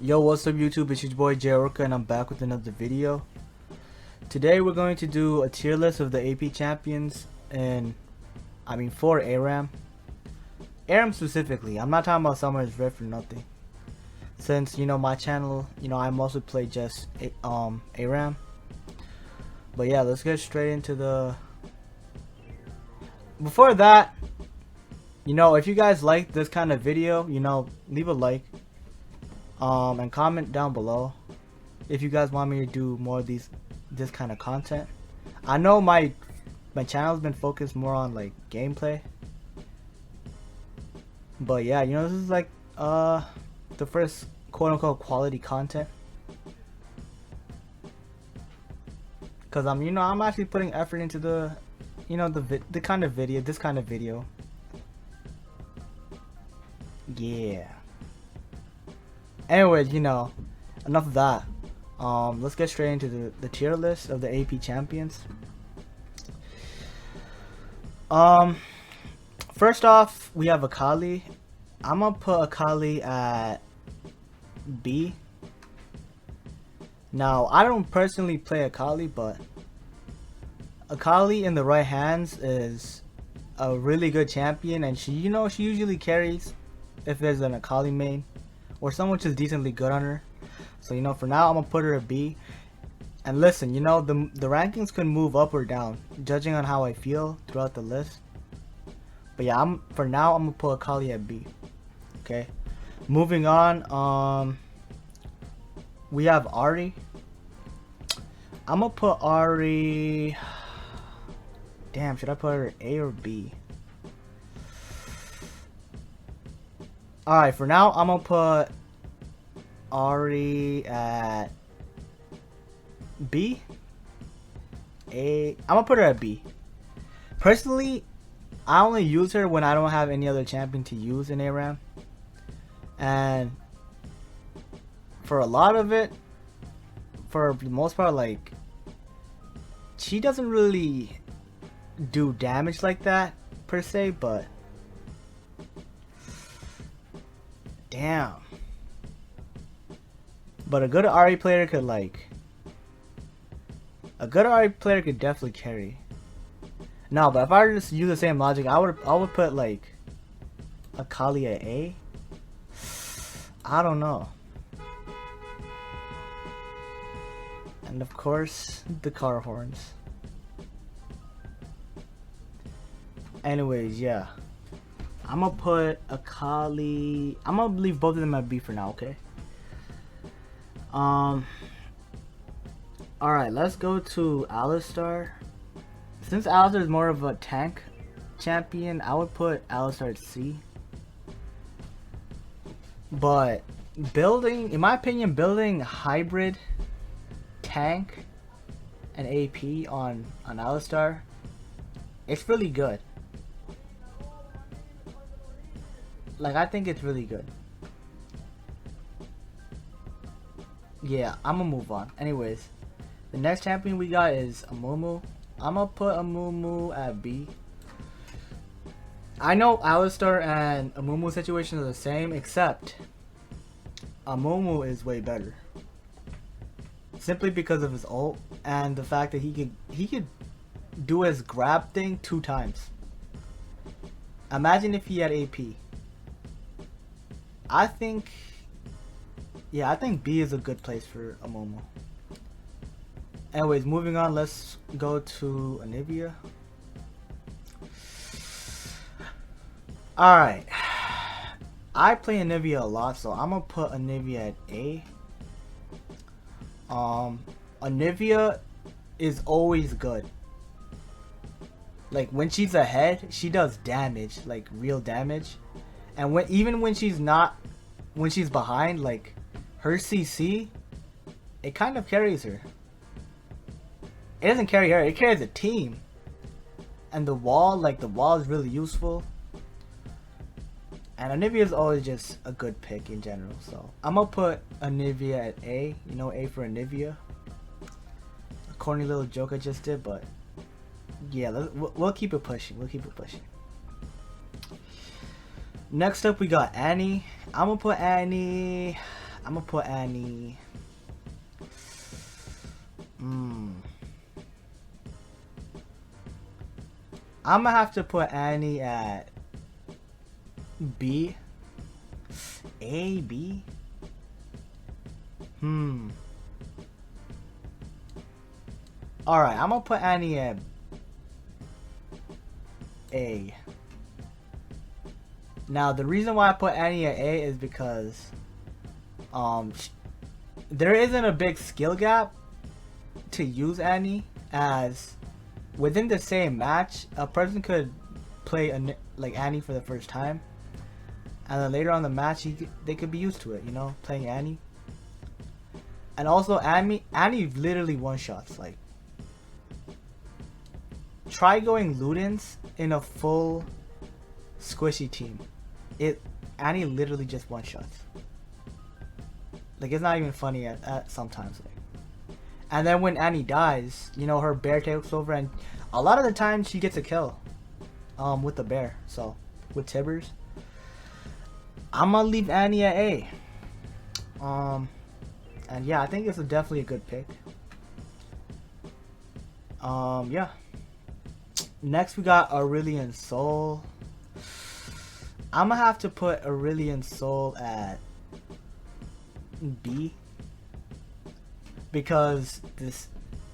Yo, what's up YouTube? It's your boy Orca and I'm back with another video. Today we're going to do a tier list of the AP champions and for ARAM. ARAM specifically. I'm not talking about Summer's Rift or nothing. Since my channel, I mostly play just ARAM. But yeah, let's get straight into the before that, if you guys like this kind of video, leave a like. And comment down below if you guys want me to do more of this kind of content. I know my channel's been focused more on like gameplay, but yeah, this is like the first quote-unquote quality content, because I'm actually putting effort into the this kind of video. Yeah. Anyways, enough of that. Let's get straight into the tier list of the AP champions. First off, we have Akali. I'm gonna put Akali at B. Now, I don't personally play Akali, but Akali in the right hands is a really good champion, and she usually carries if there's an Akali main or someone just decently good on her. So for now I'm gonna put her at B. And listen, the rankings can move up or down judging on how I feel throughout the list. But yeah, for now I'm gonna put Akali at B. Okay, moving on. We have Ari. I'm gonna put Ari. Damn, should I put her A or B? Alright, for now I'm gonna put Ari at B. I'm gonna put her at B. Personally, I only use her when I don't have any other champion to use in ARAM. And for a lot of it, for the most part, like, she doesn't really do damage like that per se, but damn. But a good RE player could definitely carry. No, but if I were to just use the same logic, I would put like Akali at A. I don't know. And of course, the car horns. Anyways, yeah. I'm gonna put Akali. I'm gonna leave both of them at B for now, okay? Alright, let's go to Alistar. Since Alistar is more of a tank champion, I would put Alistar at C. But in my opinion, building hybrid tank and AP on Alistar, it's really good. Like, I think it's really good. Yeah, I'm gonna move on. Anyways, the next champion we got is Amumu. I'm gonna put Amumu at B. I know Alistar and Amumu situation are the same, except Amumu is way better. Simply because of his ult and the fact that he could do his grab thing 2 times. Imagine if he had AP. I think B is a good place for Amumu. Anyways, moving on, let's go to Anivia. Alright. I play Anivia a lot, so I'm gonna put Anivia at A. Anivia is always good. Like, when she's ahead, she does damage, like real damage. And even when she's behind, like her CC, it kind of carries her. It doesn't carry her, it carries a team. And the wall is really useful. And Anivia is always just a good pick in general. So I'm gonna put Anivia at A. A for Anivia. A corny little joke I just did, but yeah, we'll keep it pushing. Next up, we got Annie. I'm gonna put Annie I'm gonna put Annie. I'm gonna have to put Annie at B. A, B? Alright, I'm gonna put Annie at A. Now, the reason why I put Annie at A is because there isn't a big skill gap to use Annie, as within the same match, a person could play like Annie for the first time, and then later on the match, they could be used to it, you know, playing Annie. And also, Annie literally one-shots. Like, try going Ludens in a full squishy team. Annie literally just one-shots. Like, it's not even funny at sometimes. Like. And then when Annie dies, you know, her bear takes over, and a lot of the time she gets a kill with the bear. So, with Tibbers, I'm gonna leave Annie at A. And yeah, I think it's definitely a good pick. Yeah. Next we got Aurelion Sol. I'm gonna have to put Aurelion Sol at B, because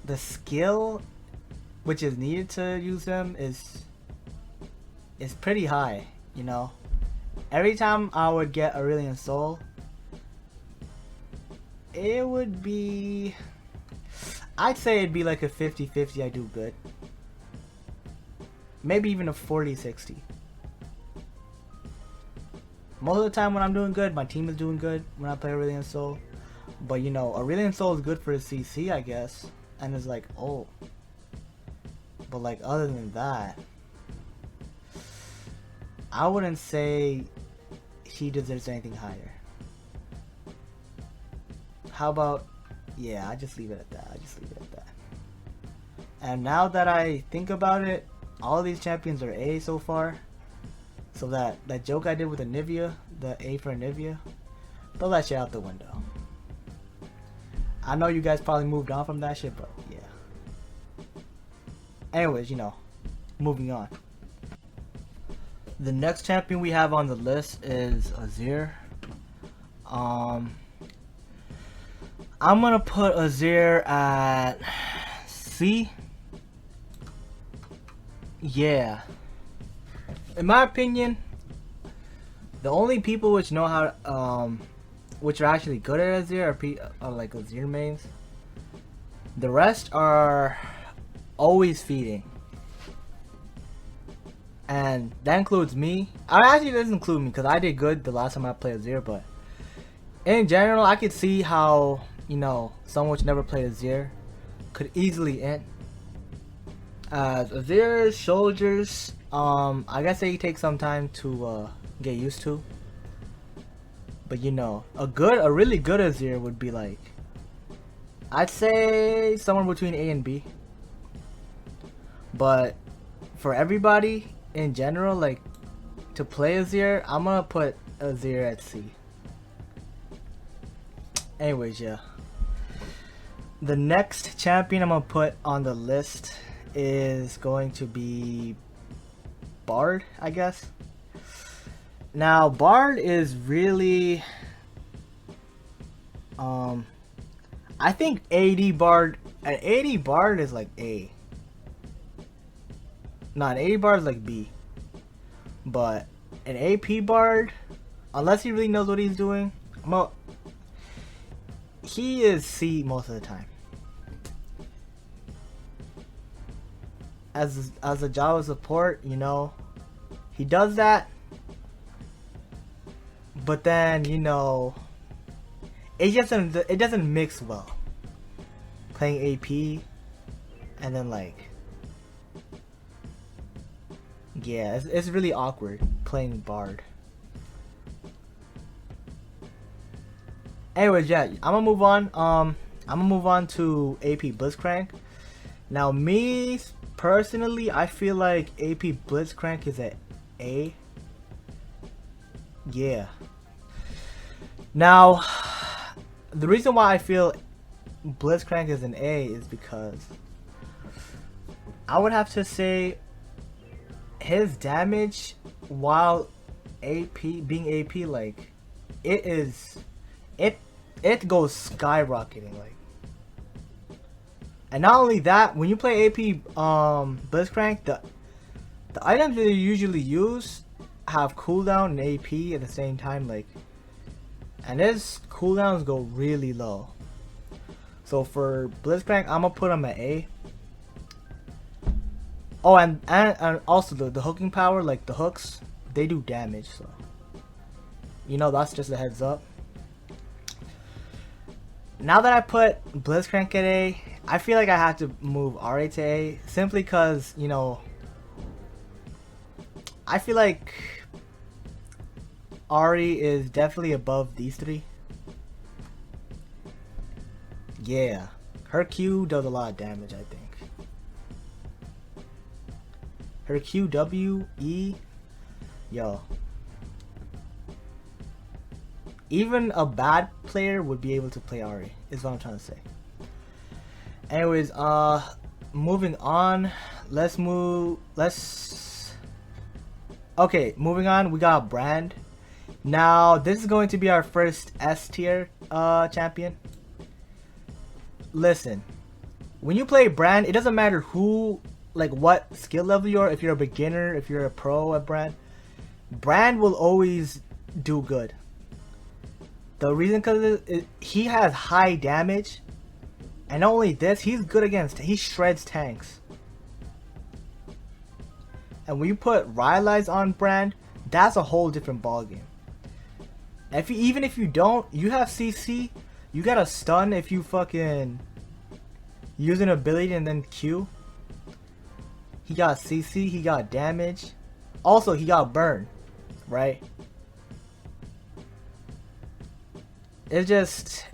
the skill which is needed to use him is pretty high, you know. Every time I would get Aurelion Sol, it would be, I'd say it'd be like a 50-50 I do good. Maybe even a 40-60. Most of the time when I'm doing good, my team is doing good when I play Aurelion Sol. But you know, Aurelion Sol is good for his CC, I guess. And it's like, oh. But like, other than that, I wouldn't say he deserves anything higher. How about, yeah, I just leave it at that. And now that I think about it, all these champions are A so far. So that joke I did with Anivia, the A for Anivia, throw that shit out the window. I know you guys probably moved on from that shit, but yeah. Anyways, you know, moving on. The next champion we have on the list is Azir. I'm gonna put Azir at C. Yeah. In my opinion, the only people which know how, which are actually good at Azir are like Azir mains. The rest are always feeding. And that includes me. Actually, it doesn't include me because I did good the last time I played Azir, but in general, I could see how, you know, someone which never played Azir could easily end. Azir soldiers, I guess they take some time to get used to. But you know, a really good Azir would be like, I'd say somewhere between A and B. But for everybody in general, like, to play Azir, I'm gonna put Azir at C. Anyways, yeah. The next champion I'm gonna put on the list is going to be Bard, I guess. Now, Bard is really, I think AD Bard is like A. No, an AD Bard is like B. But an AP Bard, unless he really knows what he's doing, well, he is C most of the time. As a Java support, you know, he does that, but then, you know, it doesn't mix well. Playing AP and then like, yeah, it's really awkward playing Bard. Anyways, yeah, I'm gonna move on. I'm gonna move on to AP Blitzcrank. Now, me personally, I feel like AP Blitzcrank is at A. Yeah. Now, the reason why I feel Blitzcrank is an A is because I would have to say his damage while AP being AP, like it is it it goes skyrocketing, like. And not only that, when you play AP Blitzcrank, the items that you usually use have cooldown and AP at the same time, like, and his cooldowns go really low. So for Blitzcrank, I'm gonna put him at A. Oh, and also the hooking power, like the hooks, they do damage, so you know, that's just a heads up. Now that I put Blitzcrank at A, I feel like I have to move RA to A, simply because, you know, I feel like Ari is definitely above these three. Yeah, her Q does a lot of damage, I think. Her Q, W, E, yo. Even a bad player would be able to play Ari, is what I'm trying to say. Anyways, moving on. Okay, moving on, we got Brand. Now, this is going to be our first S tier champion. Listen, when you play Brand, it doesn't matter who, like what skill level you are, if you're a beginner, if you're a pro at Brand. Brand will always do good. The reason because he has high damage, and not only this, he's good against, he shreds tanks. And when you put Rylai's on Brand, that's a whole different ballgame. Even if you don't, you have CC, you got a stun if you fucking use an ability and then Q. He got CC, he got damage. Also, he got burn, right? It's just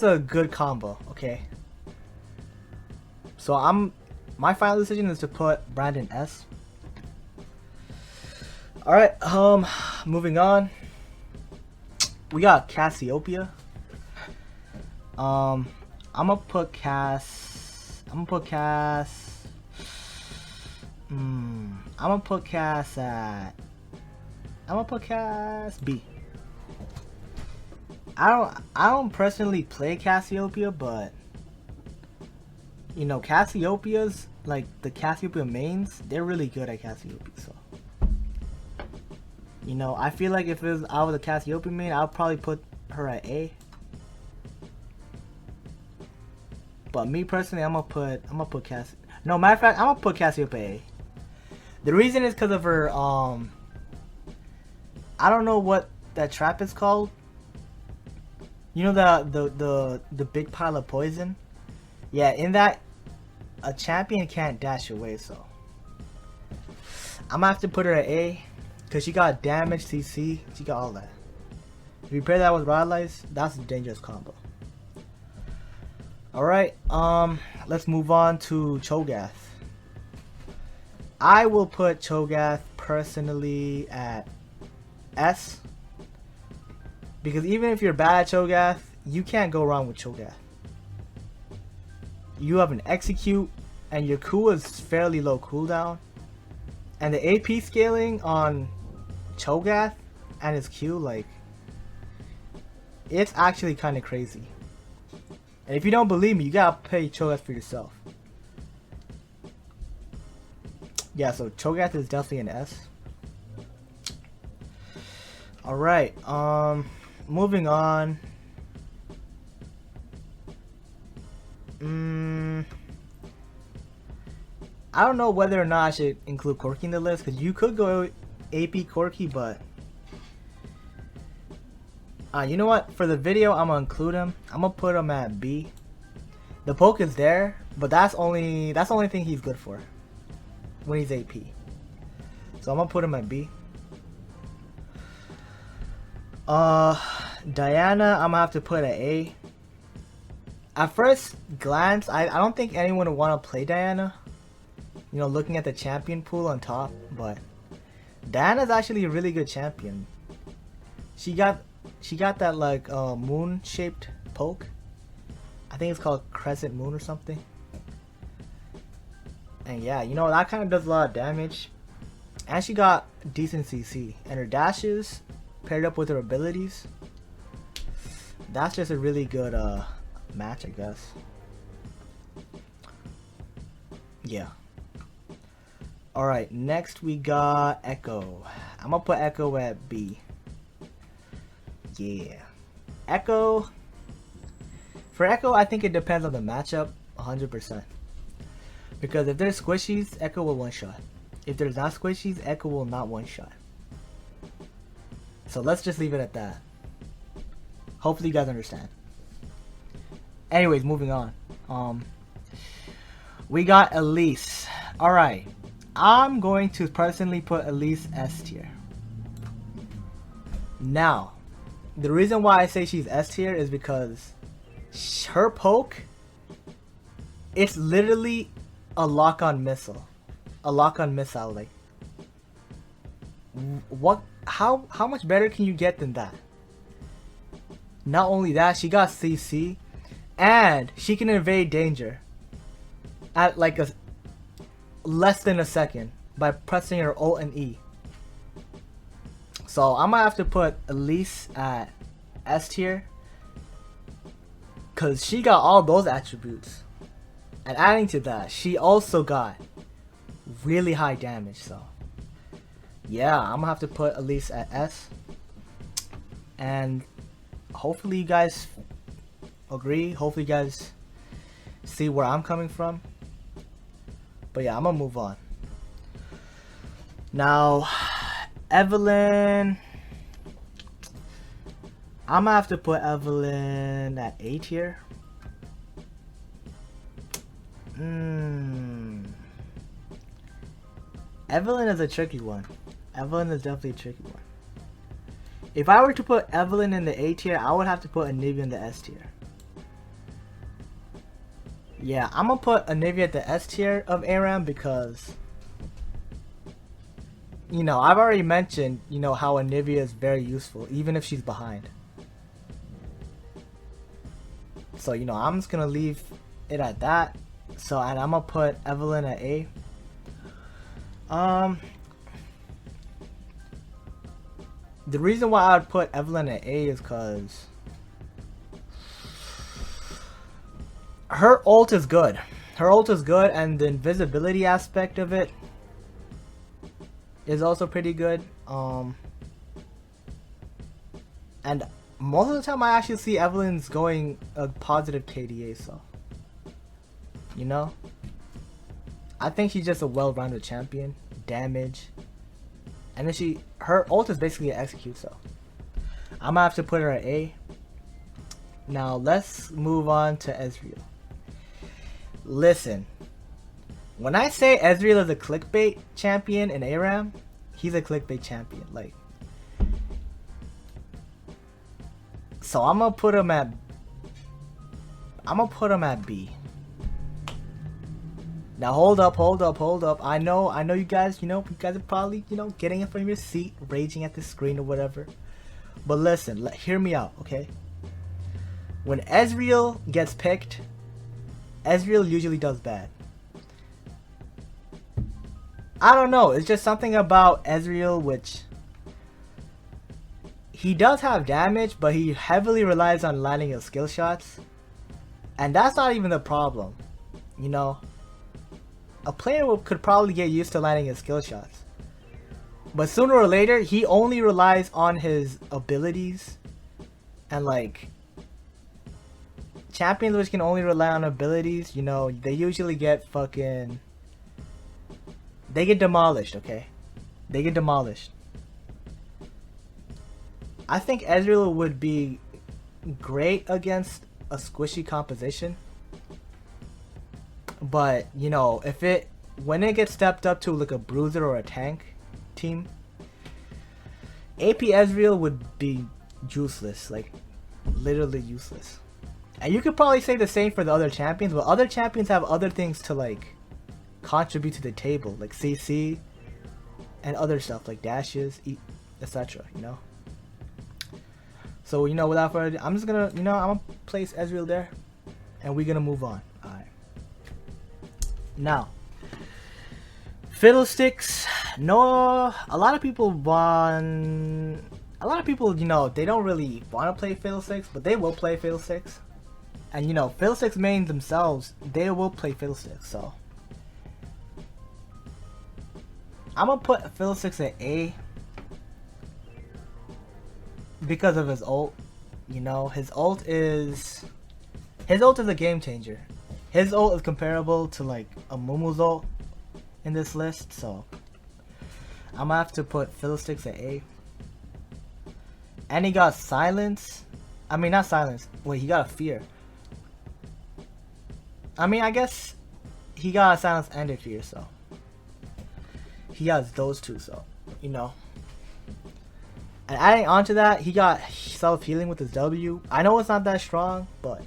a good combo, okay? So my final decision is to put Brandon S. Alright, moving on. We got Cassiopeia. I'm gonna put Cass B. I don't personally play Cassiopeia, but you know, Cassiopeia's, like the Cassiopeia mains, they're really good at Cassiopeia, so you know, I feel like if I was a Cassiopeia main, I'll probably put her at A. But me personally, I'm gonna put Cass. No, matter of fact, I'm gonna put Cassiopeia A. The reason is because of her I don't know what that trap is called. You know the big pile of poison? Yeah, in that a champion can't dash away, so I'm gonna have to put her at A because she got damage, CC, she got all that. If you pair that with Rylai's, that's a dangerous combo. Alright, let's move on to Cho'Gath. I will put Cho'Gath personally at S. Because even if you're bad at Cho'Gath, you can't go wrong with Cho'Gath. You have an execute, and your Q is fairly low cooldown. And the AP scaling on Cho'Gath and his Q, like, it's actually kind of crazy. And if you don't believe me, you gotta pay Cho'Gath for yourself. Yeah, so Cho'Gath is definitely an S. Alright, moving on. I don't know whether or not I should include Corki in the list, because you could go AP Corki, but you know what? For the video, I'm gonna include him. I'm gonna put him at B. The poke is there, but that's the only thing he's good for when he's AP. So I'm gonna put him at B. Diana, I'm gonna have to put at A. At first glance, I don't think anyone would want to play Diana. You know, looking at the champion pool on top, but Diana's actually a really good champion. She got that like moon shaped poke. I think it's called Crescent Moon or something. And yeah, you know, that kind of does a lot of damage. And she got decent CC. And her dashes, paired up with her abilities, that's just a really good match, I guess. Yeah. Alright, next we got Echo. I'm gonna put Echo at B. Yeah. Echo. For Echo, I think it depends on the matchup 100%. Because if there's squishies, Echo will one-shot. If there's not squishies, Echo will not one-shot. So let's just leave it at that. Hopefully you guys understand. Anyways, moving on. We got Elise. Alright. I'm going to personally put Elise S tier. Now, the reason why I say she's S tier is because her poke, it's literally a lock-on missile. A lock-on missile, like, what? How much better can you get than that? Not only that, she got CC, and she can evade danger at like a less than a second by pressing her Alt and E. So I'm gonna have to put Elise at S tier, cause she got all those attributes, and adding to that, she also got really high damage. So yeah, I'm gonna have to put Elise at S, and hopefully you guys agree. Hopefully you guys see where I'm coming from. But yeah, I'm gonna move on. Now, Evelyn, I'm gonna have to put Evelyn at A tier. Evelyn is a tricky one. Evelyn is definitely a tricky one. If I were to put Evelyn in the A tier, I would have to put Anivia in the S tier. Yeah, I'm gonna put Anivia at the S tier of ARAM because, you know, I've already mentioned, you know, how Anivia is very useful even if she's behind. So, you know, I'm just gonna leave it at that. So, and I'm gonna put Evelyn at A. The reason why I would put Evelyn at A is because her ult is good. Her ult is good, and the invisibility aspect of it is also pretty good. And most of the time I actually see Evelyn's going a positive KDA, so, you know, I think she's just a well-rounded champion. Damage, and then her ult is basically an execute, so I'm gonna have to put her at A. Now let's move on to Ezreal. Listen, when I say Ezreal is a clickbait champion in ARAM, he's a clickbait champion. Like, so I'm gonna put him at B. Now hold up. I know you guys, you guys are probably, getting it from your seat, raging at the screen or whatever. But listen, hear me out, okay? When Ezreal gets picked, Ezreal usually does bad. I don't know, it's just something about Ezreal which he does have damage, but he heavily relies on landing his skill shots. And that's not even the problem, you know? A player could probably get used to landing his skill shots. But sooner or later, he only relies on his abilities. And like, champions which can only rely on abilities, they usually get they get demolished, okay? They get demolished. I think Ezreal would be great against a squishy composition. But, when it gets stepped up to like a bruiser or a tank team, AP Ezreal would be useless, like literally useless. And you could probably say the same for the other champions, but other champions have other things to like contribute to the table, like CC and other stuff like dashes, etc. So you know, without further ado, I'm just gonna, you know, I'm gonna place Ezreal there, and we're gonna move on. All right. Now, Fiddlesticks. No, a lot of people want. A lot of people, you know, they don't really want to play Fiddlesticks, but they will play Fiddlesticks. And you know, Fiddlesticks mains themselves, they will play Fiddlesticks. So I'm gonna put Fiddlesticks at A because of his ult. You know, his ult is a game changer. His ult is comparable to like a Mumu's ult in this list, so I'm gonna have to put Fiddlesticks at A. And he got silence. I mean, not silence. Wait, he got a fear. I mean, I guess he got a silence and a fear, so he has those two. So you know. And adding on to that, he got self-healing with his W. I know it's not that strong, but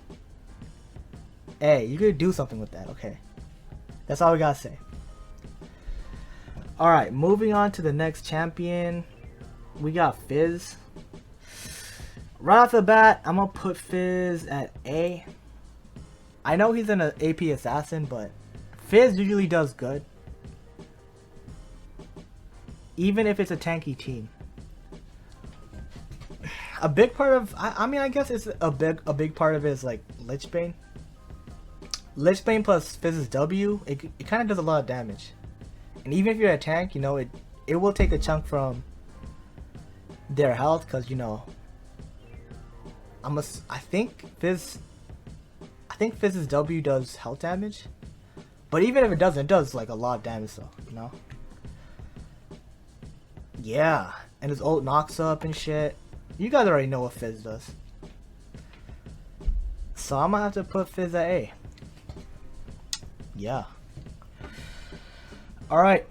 hey, you could do something with that, okay? That's all we gotta say. Alright, moving on to the next champion. We got Fizz. Right off the bat, I'm gonna put Fizz at A. I know he's an AP assassin, but Fizz usually does good. Even if it's a tanky team. A big part of, I mean, I guess it's a big part of it is like Lichbane. Lichbane plus Fizz's W, it kind of does a lot of damage. And even if you're a tank, you know, it will take a chunk from their health, because you know, I think Fizz's W does health damage. But even if it doesn't, it does like a lot of damage though, you know? Yeah, and his ult knocks up and shit. You guys already know what Fizz does. So I'm gonna have to put Fizz at A. Yeah. Alright.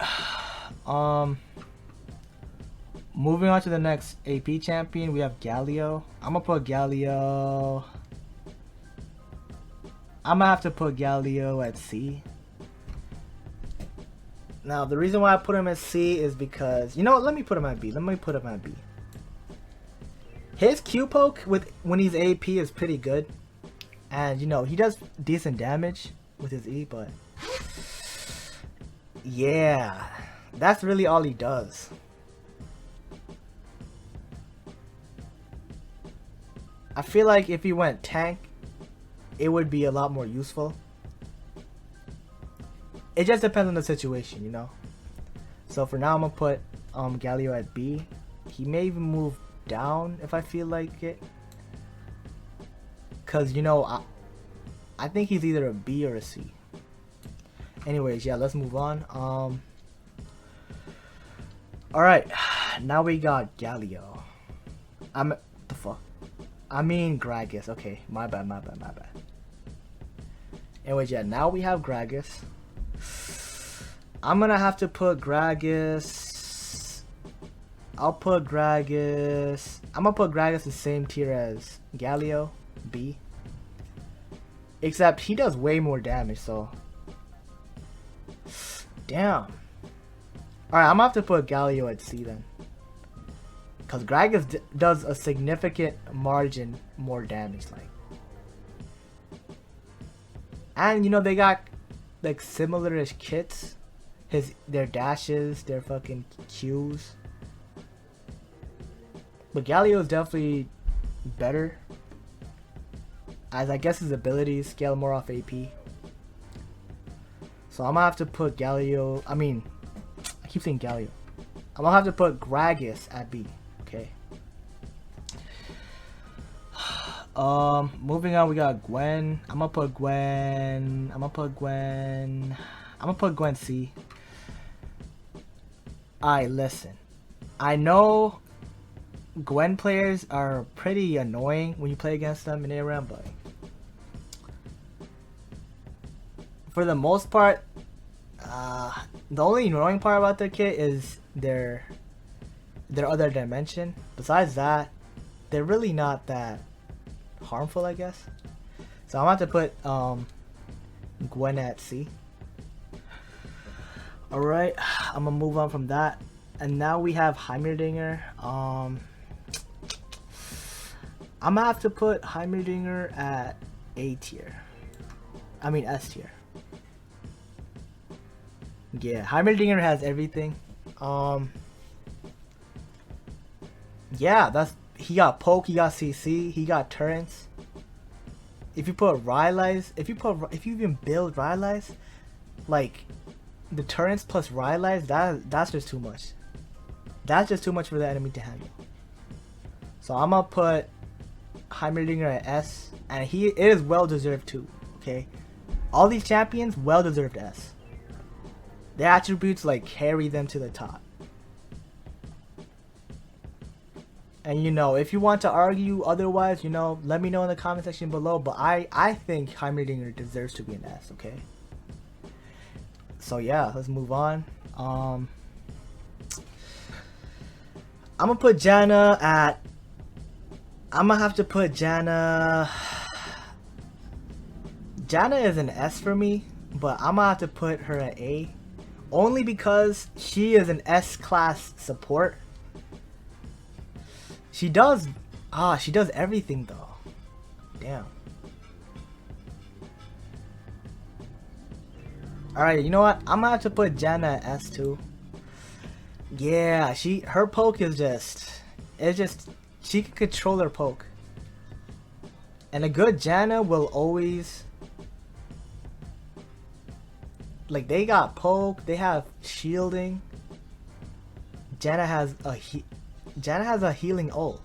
Moving on to the next AP champion, we have Galio. I'm gonna put Galio. I'm gonna have to put Galio at C. Now the reason why I put him at C is because, you know what, let me put him at B. His Q poke when he's AP is pretty good. And you know, he does decent damage with his E, but yeah, that's really all he does. I feel like if he went tank, it would be a lot more useful. It just depends on the situation, you know. So for now, I'm gonna put Galio at B. He may even move down if I feel like it, cause you know, I think he's either a B or a C. Anyways, yeah, let's move on. All right, now we got Galio. The fuck? I mean Gragas. Okay, my bad. Anyways, yeah, now we have Gragas. I'm gonna have to put Gragas. I'm gonna put Gragas the same tier as Galio, B. Except he does way more damage, so damn. Alright, I'm gonna have to put Galio at C then. Because Gragas does a significant margin more damage, like. And you know, they got like similar-ish kits. Their dashes, their fucking Qs. But Galio is definitely better, as I guess his abilities scale more off AP. So I'm gonna have to put Galio. I keep saying Galio. I'm gonna have to put Gragas at B. Okay. Moving on, we got Gwen. I'm gonna put Gwen C. Alright, listen. I know Gwen players are pretty annoying when you play against them in ARAM, but for the most part, the only annoying part about their kit is their other dimension. Besides that, they're really not that harmful, I guess. So I'm gonna have to put Gwen at C. Alright, I'm gonna move on from that. And now we have Heimerdinger. I'm gonna have to put Heimerdinger at A tier. I mean S tier. Yeah, Heimerdinger has everything. Yeah, he got poke, he got CC, he got turrets. If you put Rylai's, if you even build Rylai's, like the turrets plus Rylai's, that's just too much. That's just too much for the enemy to handle. So I'm gonna put Heimerdinger at S, and it is well deserved too. Okay, all these champions well deserved S. Their attributes like carry them to the top. And you know, if you want to argue otherwise, you know, let me know in the comment section below. But I think Heimerdinger deserves to be an S. Okay. So yeah, let's move on. I'm gonna put Janna at. I'm gonna have to put Janna. Janna is an S for me, but I'm gonna have to put her at A, only because she is an S class support. She does everything though. Damn. Alright, you know what? I'm gonna have to put Janna at S too. Yeah, her poke is she can control her poke. And a good Janna will always, like, they got poke, they have shielding. Janna has a healing ult.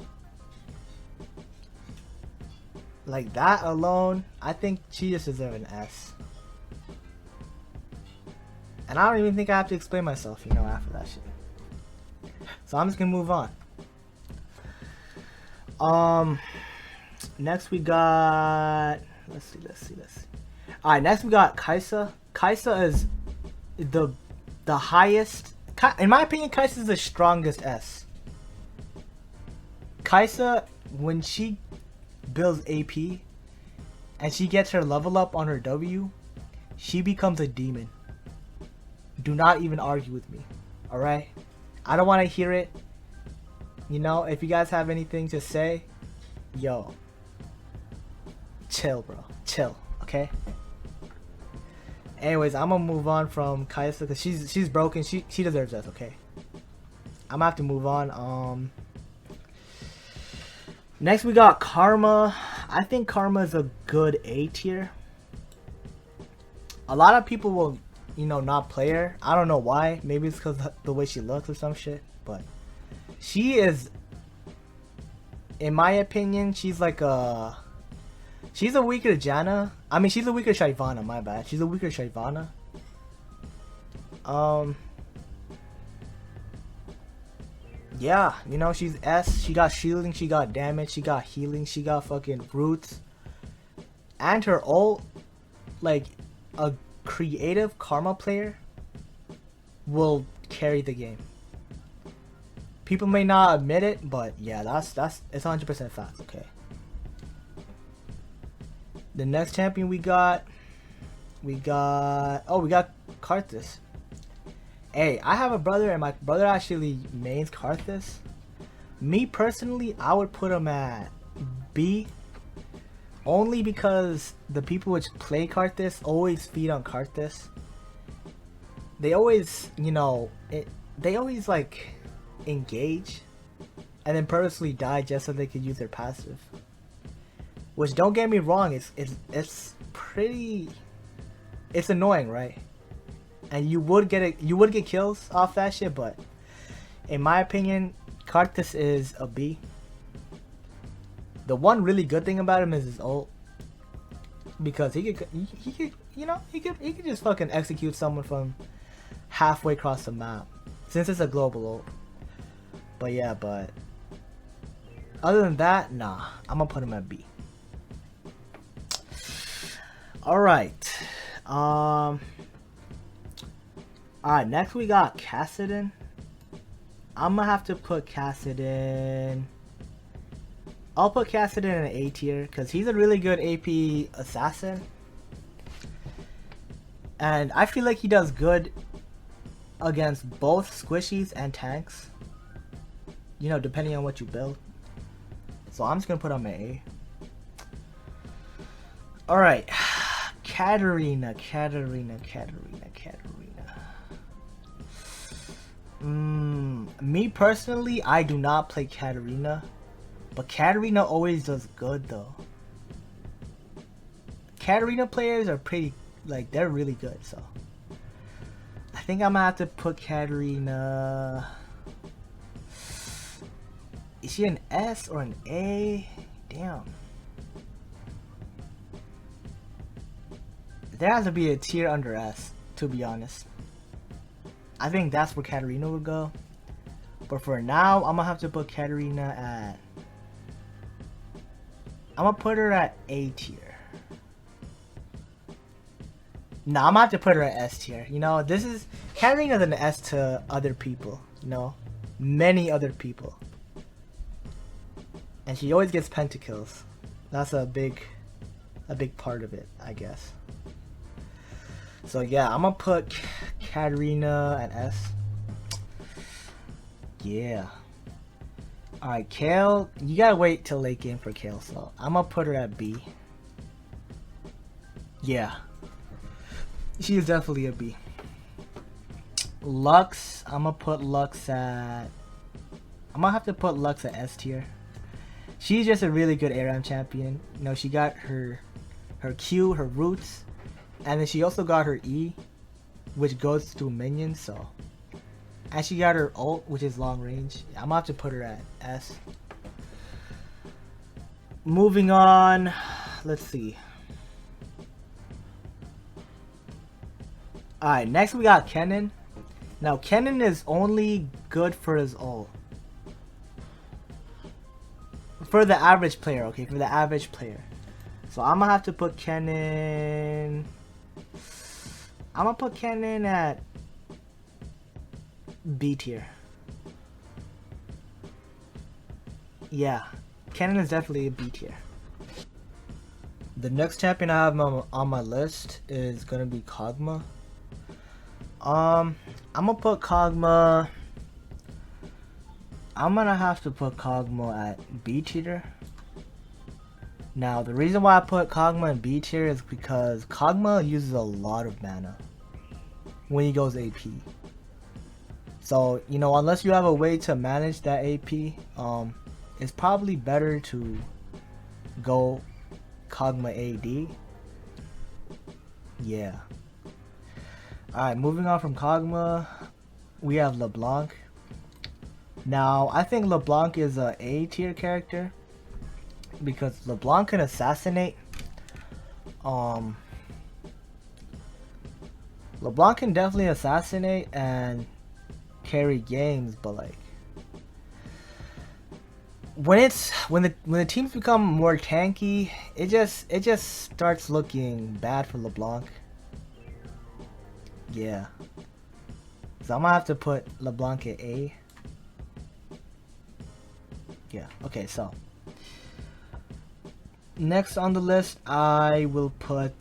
Like that alone, I think she just deserves an S. And I don't even think I have to explain myself, you know, after that shit. So I'm just gonna move on. Next we got, let's see. Alright, next we got Kai'Sa. Kai'Sa is the highest, in my opinion, Kai'Sa is the strongest S. Kai'Sa, when she builds AP and she gets her level up on her W, she becomes a demon. Do not even argue with me, alright? I don't want to hear it. You know, if you guys have anything to say, yo, chill, bro. Chill, okay? Anyways, I'm gonna move on from Kai'Sa because she's broken. She deserves that, okay? I'm gonna have to move on. Next we got Karma. I think Karma is a good A tier. A lot of people will, you know, not play her. I don't know why. Maybe it's because the way she looks or some shit. But she is, in my opinion, she's a weaker Janna. I mean, she's a weaker Shyvana, my bad. She's a weaker Shyvana. Yeah, you know, she's S. She got shielding, she got damage, she got healing, she got fucking roots. And her ult, like, a creative Karma player will carry the game. People may not admit it, but yeah, it's 100% fact, okay? The next champion we got Karthus. Hey, I have a brother and my brother actually mains Karthus. Me personally, I would put him at B, only because the people which play Karthus always feed on Karthus. They always, you know, they always like engage and then purposely die just so they could use their passive. Which, don't get me wrong, it's pretty, it's annoying, right? And you would get kills off that shit, but in my opinion, Karthus is a B. The one really good thing about him is his ult, because he could just fucking execute someone from halfway across the map, since it's a global ult. But yeah, other than that, nah, I'm gonna put him at B. Alright. Alright, next we got Kassadin. I'm gonna have to put Kassadin. I'll put Kassadin in an A tier because he's a really good AP assassin. And I feel like he does good against both squishies and tanks. You know, depending on what you build. So I'm just gonna put on my A. Alright. Katarina. Me personally, I do not play Katarina. But Katarina always does good though. Katarina players are pretty, like, they're really good, so. I think I'm gonna have to put Katarina. Is she an S or an A? Damn. There has to be a tier under S, to be honest. I think that's where Katarina would go. But for now, I'm gonna have to put Katarina at... I'm gonna put her at A tier. No, I'm gonna have to put her at S tier. You know, this is... Katarina's an S to other people, you know? Many other people. And she always gets pentakills. That's a big part of it, I guess. So yeah, I'm gonna put Katarina at S. Yeah. Alright, Kale, you gotta wait till late game for Kale, so I'm gonna put her at B. Yeah. She is definitely a B. Lux, I'm gonna put Lux at... I'm gonna have to put Lux at S tier. She's just a really good ARAM champion. You know, she got her Q, her roots, and then she also got her E, which goes to minions, so. And she got her ult, which is long range. I'm gonna have to put her at S. Moving on, let's see. Alright, next we got Kennen. Now, Kennen is only good for his ult. For the average player, okay? For the average player. So I'm gonna have to put Kennen... I'm gonna put Kennen at B tier. Yeah, Kennen is definitely a B tier. The next champion I have on my list is gonna be Kog'Maw. I'm gonna put Kog'Maw... I'm gonna have to put Kog'Maw at B tier. Now, the reason why I put Kog'Maw in B tier is because Kog'Maw uses a lot of mana when he goes AP. So, you know, unless you have a way to manage that AP, it's probably better to go Kog'Maw AD. Yeah. Alright, moving on from Kog'Maw, we have LeBlanc. Now, I think LeBlanc is a A tier character because LeBlanc can assassinate. LeBlanc can definitely assassinate and carry games, but like when the teams become more tanky, it just starts looking bad for LeBlanc. Yeah. So I'm gonna have to put LeBlanc at A. Yeah, okay, so next on the list I will put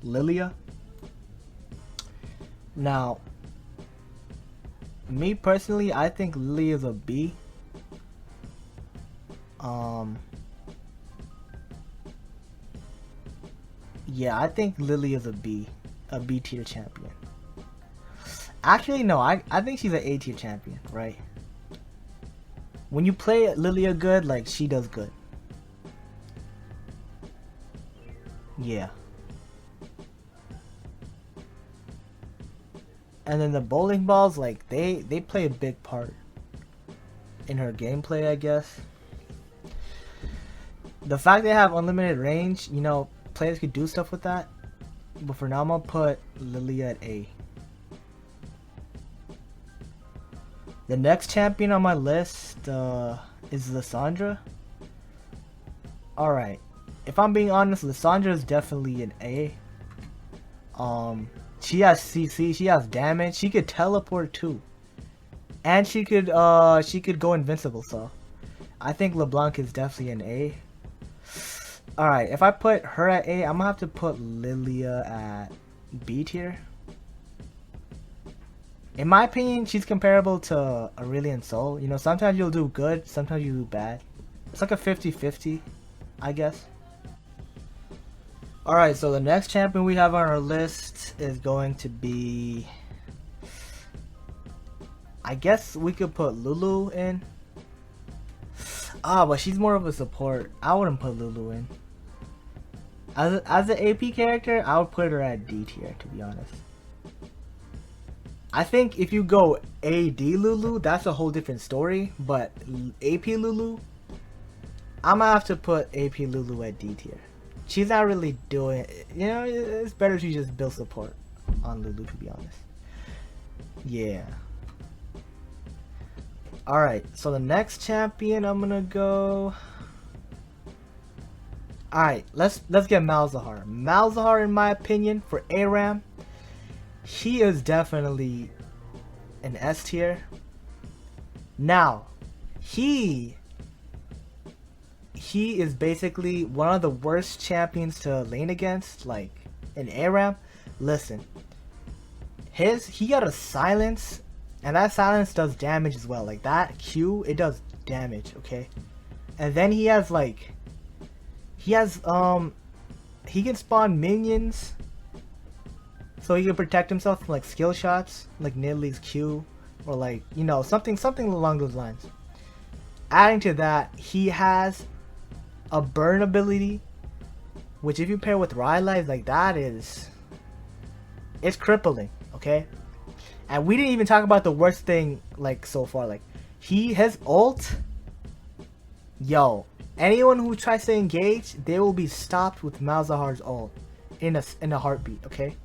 Lilia. Now, me personally, I think Lilia is a B. Yeah, I think Lilia is a B tier champion. Actually, no, I think she's an A tier champion, right? When you play Lilia good, like, she does good. Yeah. And then the bowling balls, like, they play a big part in her gameplay, I guess. The fact they have unlimited range, you know, players could do stuff with that. But for now, I'm gonna put Lilia at A. The next champion on my list is Lissandra. Alright. If I'm being honest, Lissandra is definitely an A. She has CC, she has damage, she could teleport too. And she could go invincible, so I think LeBlanc is definitely an A. Alright, if I put her at A, I'm gonna have to put Lilia at B tier. In my opinion, she's comparable to Aurelion Sol. You know, sometimes you'll do good, sometimes you do bad. It's like a 50-50, I guess. Alright, so the next champion we have on our list is going to be... I guess we could put Lulu in. Ah, but she's more of a support. I wouldn't put Lulu in. As an AP character, I would put her at D tier, to be honest. I think if you go AD Lulu, that's a whole different story. But AP Lulu, I'm gonna have to put AP Lulu at D tier. She's not really doing, you know, it's better if you just build support on Lulu, to be honest. Yeah. Alright, so the next champion I'm gonna go... Alright, let's get Malzahar. Malzahar, in my opinion, for ARAM, he is definitely an S tier. Now, he is basically one of the worst champions to lane against, like in ARAM. Listen, he got a silence, and that silence does damage as well. Like that Q, it does damage, okay? And then he has like, he can spawn minions, so he can protect himself from like skill shots, like Nidalee's Q, or like, you know, something along those lines. Adding to that, he has a burn ability, which if you pair with Rylai's, like that is, it's crippling, okay? And we didn't even talk about the worst thing, like so far. Like his ult, yo, anyone who tries to engage, they will be stopped with Malzahar's ult in a heartbeat, okay?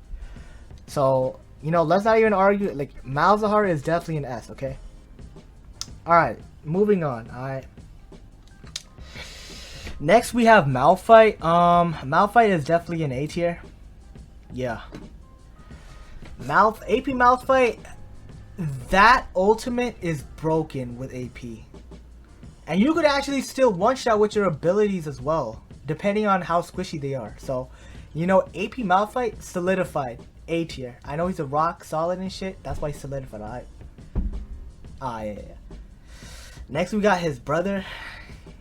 So, you know, let's not even argue. Like Malzahar is definitely an S, okay? All right, moving on. All right. Next we have Malphite. Malphite is definitely an A tier. Yeah. AP Malphite, that ultimate is broken with AP. And you could actually still one-shot with your abilities as well, depending on how squishy they are. So, you know, AP Malphite solidified A tier. I know he's a rock solid and shit. That's why he solidified. Alright. Ah, yeah. Next we got his brother.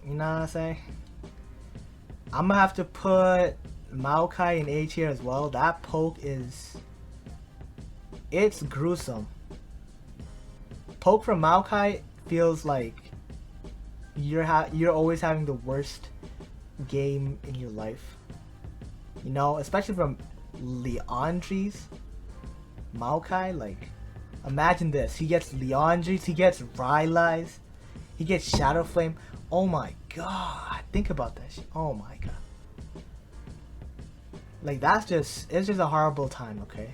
You know what I'm saying? I'm gonna have to put Maokai in A tier as well. That poke is... it's gruesome. Poke from Maokai feels like you're always having the worst game in your life. You know, especially from Leandri's Maokai. Like, imagine this. He gets Leandri's, he gets Rylai's, he gets Shadow Flame. Oh my god. Think about that shit. Oh my god. Like, it's just a horrible time, okay?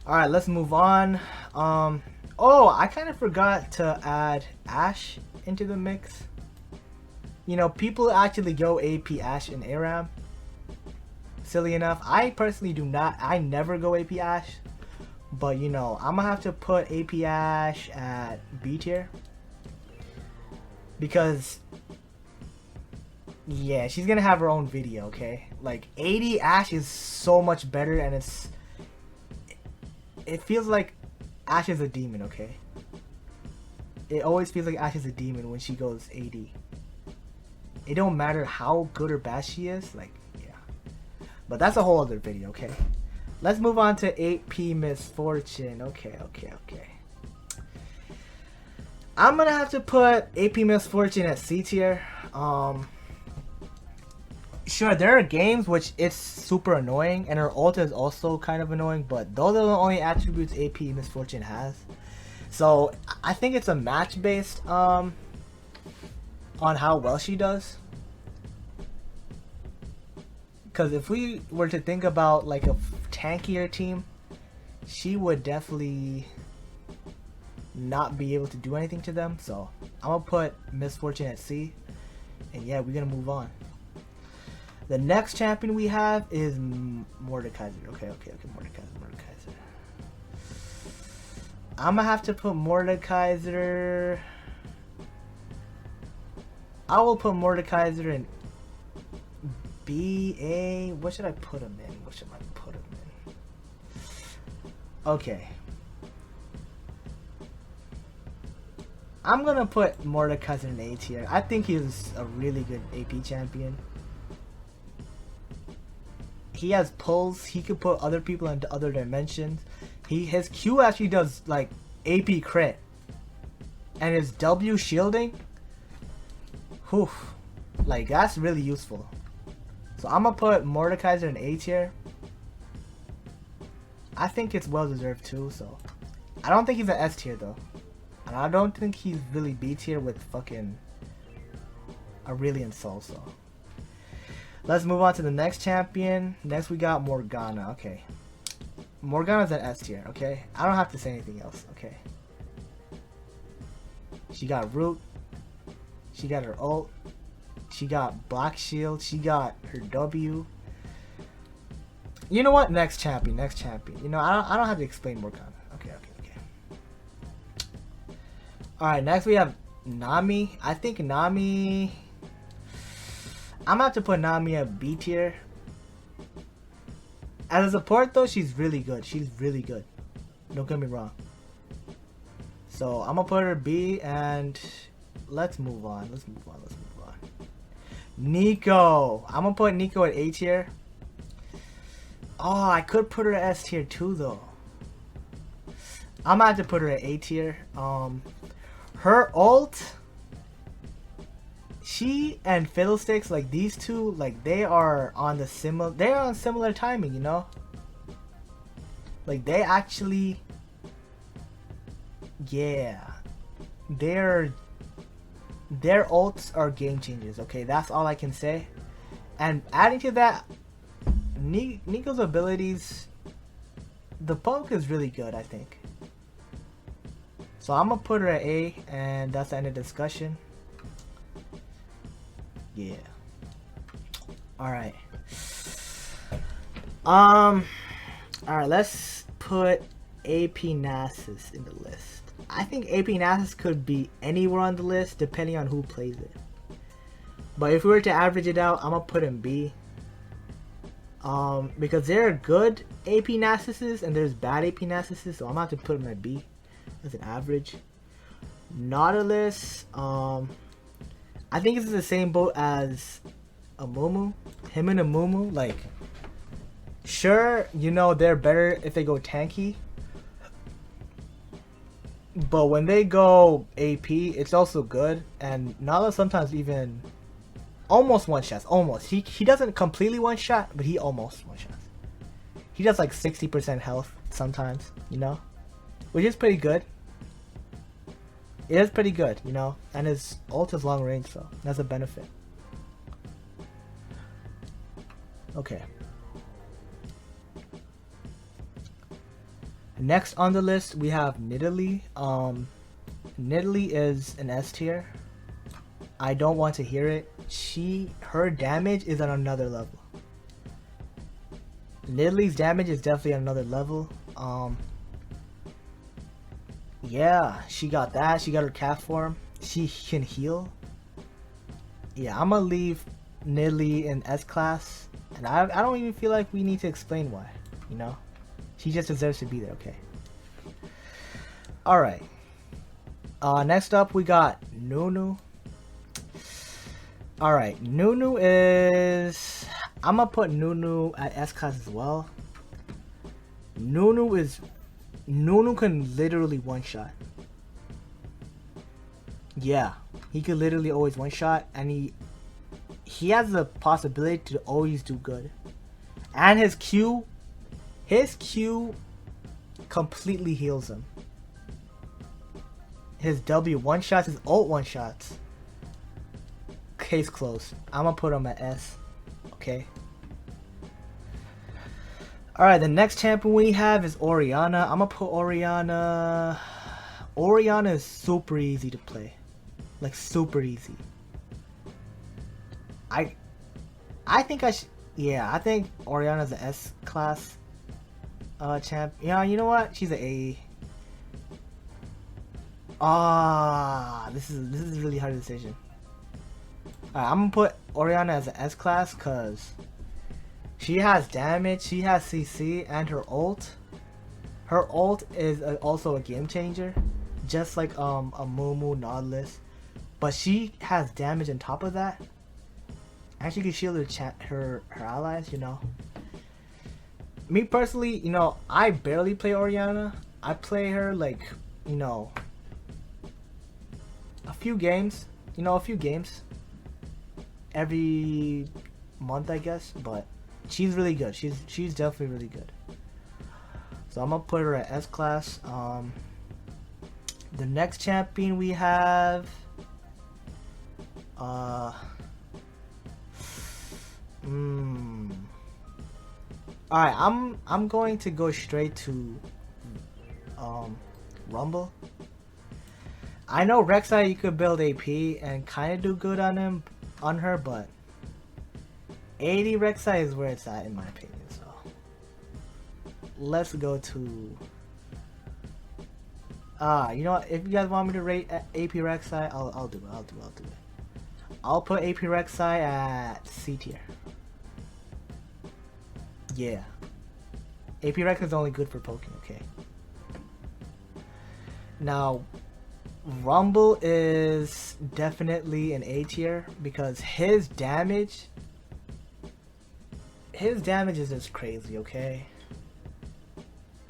Alright, let's move on. Oh, I kind of forgot to add Ashe into the mix. You know, people actually go AP Ashe in ARAM. Silly enough. I personally do not. I never go AP Ashe. But, you know, I'm going to have to put AP Ashe at B tier. Because, yeah, she's going to have her own video, okay? Like, 80 Ashe is so much better, and it feels like Ashe is a demon, okay? It always feels like Ashe is a demon when she goes AD. It don't matter how good or bad she is, like, yeah. But that's a whole other video, okay? Let's move on to AP Misfortune. Okay. I'm gonna have to put AP Misfortune at C tier. Sure, there are games which it's super annoying, and her ult is also kind of annoying, but those are the only attributes AP Misfortune has. So I think it's a match based on how well she does. Because if we were to think about like a tankier team, she would definitely not be able to do anything to them. So I'm gonna put Misfortune at C, and yeah, we're gonna move on. The next champion we have is Mordekaiser. Okay, Mordekaiser. I'm gonna have to put Mordekaiser. I will put Mordekaiser in B, A. What should I put him in? Okay. I'm gonna put Mordekaiser in A tier. I think he's a really good AP champion. He has pulls. He could put other people into other dimensions. His Q actually does like AP crit, and his W shielding. Whew, like that's really useful. So I'm gonna put Mordekaiser in A tier. I think it's well deserved too. So I don't think he's an S tier though, and I don't think he's really B tier with fucking Aurelion Soul. So let's move on to the next champion. Next we got Morgana. Okay, Morgana's an S tier. Okay, I don't have to say anything else. Okay, she got root. She got her ult. She got black shield. She got her W. You know what? Next champion. Next champion. You know, I don't have to explain Morgana. Okay. Alright, next we have Nami. I think Nami... I'm gonna have to put Nami at B tier. As a support though, she's really good. She's really good. Don't get me wrong. So I'm gonna put her B and let's move on. Let's move on. Nico. I'm gonna put Nico at A tier. Oh, I could put her at S tier too though. I'm gonna have to put her at A tier. Her ult, she and Fiddlesticks, like these two, like they're on similar timing, you know? Like they actually, yeah, their ults are game changers. Okay, that's all I can say. And adding to that, Nico's abilities, the poke is really good, I think. So I'm gonna put her at A, and that's the end of discussion. Yeah. Alright. Alright, let's put AP Nasus in the list. I think AP Nasus could be anywhere on the list depending on who plays it. But if we were to average it out, I'm gonna put him B. Because there are good AP Nasuses and there's bad AP Nasuses, so I'm gonna have to put him at B as an average. Nautilus, I think it's the same boat as Amumu. Him and Amumu, like, sure, you know, they're better if they go tanky. But when they go AP, it's also good. And Nautilus sometimes even almost one-shots. Almost. He doesn't completely one-shot, but he almost one-shots. He does like 60% health sometimes, you know? Which is pretty good. It is pretty good, you know? And his ult is long range, so that's a benefit. Okay. Next on the list, we have Nidalee. Nidalee is an S tier. I don't want to hear it. Her damage is on another level. Nidalee's damage is definitely on another level. Yeah, she got that. She got her cat form. She can heal. Yeah, I'm gonna leave Nidalee in S class. And I don't even feel like we need to explain why, you know? She just deserves to be there, okay? Alright. Next up, we got Nunu. Alright, Nunu is... I'm gonna put Nunu at S class as well. Nunu can literally one-shot. Yeah, he could literally always one-shot, and he has the possibility to always do good. And his Q completely heals him. His W one-shots, his ult one-shots. Case closed. I'm gonna put him at S. Okay. Alright, the next champion we have is Orianna. I'm gonna put Orianna... Orianna is super easy to play. Like, super easy. I think I should... Yeah, I think Orianna's an S class champ. Yeah, you know what? She's an A. This is a really hard decision. Alright, I'm gonna put Orianna as an S class because she has damage, she has CC, and her ult. Her ult is also a game changer. just like a Mumu Nautilus, but she has damage on top of that. And she can shield her allies, you know. Me personally, you know, I barely play Oriana. I play her like, you know, a few games. You know, a few games every month, I guess. But she's really good. She's definitely really good. So I'm gonna put her at S class. The next champion we have, Alright, I'm going to go straight to Rumble. I know Rek'Sai you could build AP and kind of do good on her, but 80 Rek'Sai is where it's at in my opinion. So let's go to you know what, if you guys want me to rate AP Rek'Sai, I'll do it. I'll put AP Rek'Sai at C tier. Yeah. AP Rek'Sai is only good for poking, okay. Now Rumble is definitely an A tier because his damage is just crazy, okay?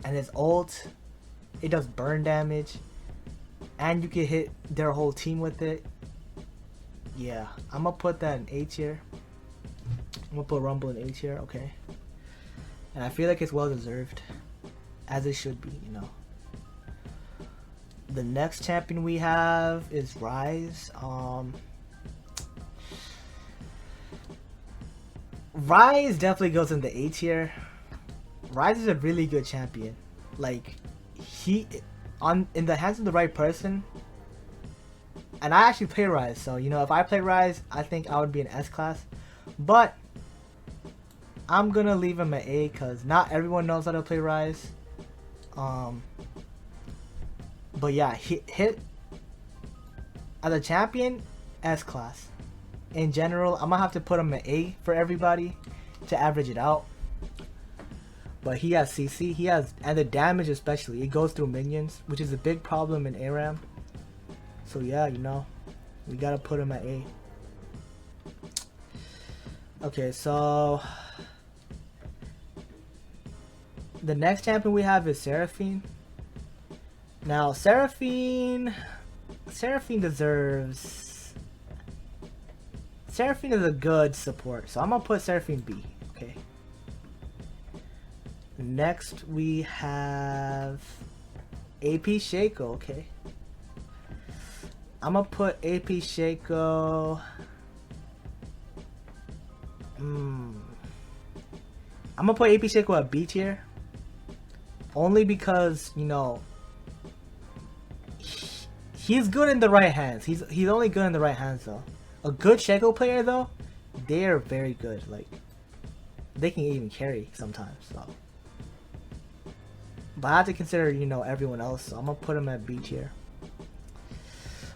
And his ult, it does burn damage, and you can hit their whole team with it. Yeah, I'm gonna put that in A tier. I'm gonna put Rumble in A tier, okay? And I feel like it's well deserved, as it should be, you know. The next champion we have is Rise. Rise definitely goes in the A tier. Rise is a really good champion. Like, in the hands of the right person. And I actually play Rise, so you know, if I play Rise, I think I would be an S class. But I'm gonna leave him at A because not everyone knows how to play Rise. But yeah, hit as a champion, S class. In general, I'm gonna have to put him at A for everybody to average it out. But he has CC, and the damage especially, it goes through minions, which is a big problem in ARAM. So yeah, you know, we gotta put him at A. Okay, so the next champion we have is Seraphine. Now Seraphine is a good support, so I'm gonna put Seraphine B. Okay. Next we have AP Shaco. Okay. I'm gonna put AP Shaco. I'm gonna put AP Shaco at B tier. Only because, you know, he's good in the right hands. He's only good in the right hands though. A good Shaco player though, they're very good. Like, they can even carry sometimes. So, but I have to consider, you know, everyone else. So I'm gonna put him at B tier.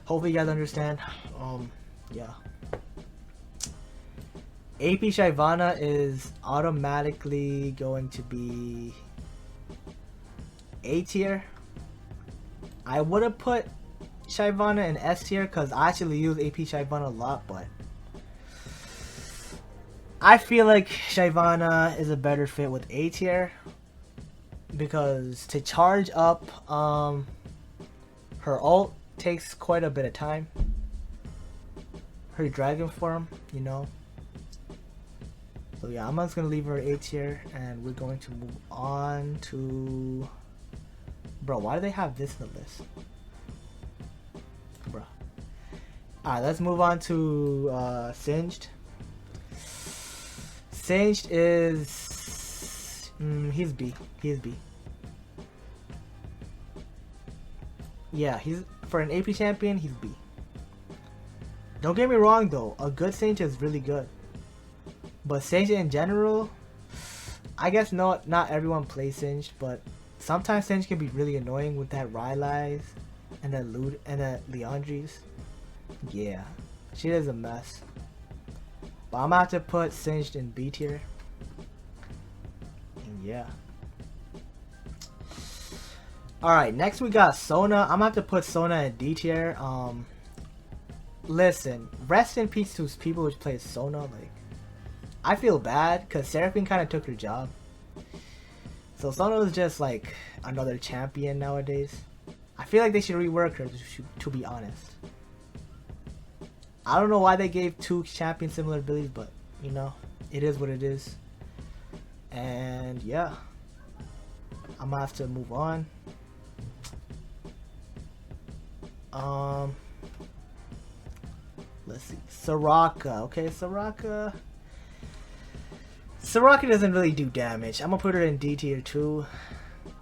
Hopefully you guys understand. Yeah. AP Shyvana is automatically going to be A tier. I would have put Shyvana in S tier because I actually use AP Shyvana a lot, but I feel like Shyvana is a better fit with A tier because to charge up her ult takes quite a bit of time. Her dragon form, you know. So yeah, I'm just gonna leave her A tier, and we're going to move on to. Bro, why do they have this in the list? Bro. Alright, let's move on to Singed. Singed is he's B. He's B. Yeah, he's for an AP champion, he's B. Don't get me wrong though, a good Singed is really good. But Singed in general, I guess not everyone plays Singed, but sometimes Singed can be really annoying with that Rylai's and that Leandri's. Yeah, she is a mess. But I'm gonna have to put Singed in B tier. And yeah. Alright, next we got Sona. I'm gonna have to put Sona in D tier. Listen, rest in peace to people who play Sona. Like, I feel bad because Seraphine kind of took her job. So Sona is just like another champion nowadays. I feel like they should rework her, to be honest. I don't know why they gave two champions similar abilities, but you know, it is what it is. And yeah, I'm gonna have to move on. Let's see, Soraka. Okay, Soraka doesn't really do damage. I'm gonna put her in D tier too.